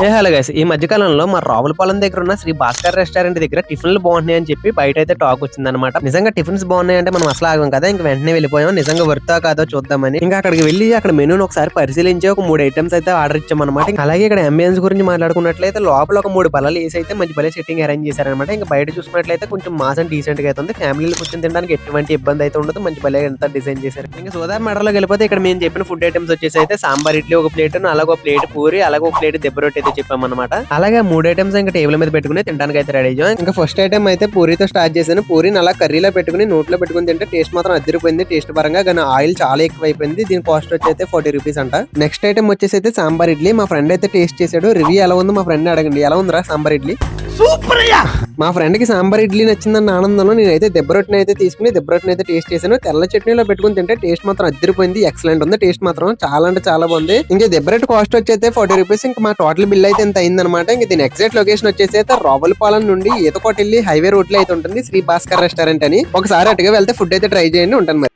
Hello guys, ఈ మధ్య కాలంలో మా రావులపాలెం దగ్గర ఉన్న శ్రీ భాస్కర్ రెస్టారెంట్ దగ్గర టిఫిన్లు బాగున్నాయి అని చెప్పి బయట అయితే టాక్ వచ్చిందనమాట. నిజంగా టిఫిన్స్ బాగున్నాయి అంటే మనం అసలు ఆగం కదా, ఇంక వెంటనే వెళ్ళిపోయాం నిజంగా వర్తా కాదో చూద్దామని. ఇంకా అక్కడికి వెళ్ళి అక్కడ మెనూని ఒకసారి పరిశీలించి ఒక 3 ఐటమ్స్ అయితే ఆర్డర్ ఇచ్చామన్నమాట. అలాగే ఇక్కడ అంబియన్స్ గురించి మాట్లాడుకున్నట్లయితే లోపల ఒక 3 బల్లలు వేసి అయితే మంచి భలే సెట్టింగ్ అరేంజ్ చేశారనమాట. ఇంకా బయట చూసుకున్నట్లయితే కొంచెం మాస్ అండ్ డీసెంట్ గా అయితే ఉంది. ఫ్యామిలీలు కూర్చొని తినడానికి ఎటువంటి ఇబ్బంది అయితే ఉండదు. మంచి భలే ఎంత డిజైన్ చేశారు. ఇంకా సోదార్ మెడలోకి వెళ్ళిపోతే ఇక్కడ మేము చెప్పిన ఫుడ్ ఐటమ్స్ వచ్చేసి అయితే సాంబార్ ఇడ్లీ ఒక ప్లేట్, అలాగే ఒక ప్లేట్ పూరి, అలాగే ఒక ప్లేట్ దెబ్బ రొట్టె అయితే చెప్పామన్నమాట. అలాగే 3 ఐటమ్స్ ఇంకా టేబుల్ మీద పెట్టుకుని తినడానికి అయితే రెడీ అయ్యాం. ఇంకా ఫస్ట్ ఐటమ్ అయితే పూరితో స్టార్ట్ చేశాను. పూరిని అలా కర్రీలో పెట్టుకుని నోట్లో పెట్టుకుని తింటే టేస్ట్ మాత్రం అదిరిపోయింది. టేస్ట్ పరంగా కానీ ఆయిల్ చాలా ఎక్కువ అయిపోయింది. దీని కాస్ట్ వచ్చి అయితే 40 రూపీస్ అంట. నెక్స్ట్ ఐటమ్ వచ్చేసి అయితే సాంబార్ ఇడ్లీ. మా ఫ్రెండ్ అయితే టేస్ట్ చేశాడు. రివ్యూ ఎలా ఉందో మా ఫ్రెండ్ అడగండి. ఎలా ఉందిరా సాంబార్ ఇడ్లీ? సూపర్ అయ్యా. మా ఫ్రెండ్ కి సాంబార్ ఇడ్లీ నచ్చిందన్న ఆనందంలో నేనైతే దెబ్బ రొట్టెని అయితే తీసుకుని దెబ్బ రొట్టెని అయితే టేస్ట్ చేశాను. తెల్ల చట్నీలో పెట్టుకుని తింటే టేస్ట్ మాత్రం అదిరిపోయింది. ఎక్సలెంట్ ఉంది. టేస్ట్ మాత్రం చాలా అంటే చాలా బాగుంది. ఇంకా దెబ్బ రొట్టె కాస్ట్ వచ్చి అయితే 40 రూపీస్. ఇంకా మా టోటల్ బిల్ అయితే ఎంత అయిందనమాట. ఇంకా దీని ఎగ్జాక్ట్ లొకేషన్ వచ్చేసి అయితే రావులపాలెం నుండి ఈతకోట వెళ్ళి హైవే రోడ్ లో అయితే ఉంటుంది శ్రీ భాస్కర్ రెస్టారెంట్ అని. ఒకసారి అటుగా వెళ్తే ఫుడ్ అయితే ట్రై చేయండి. ఉంటాను మరి.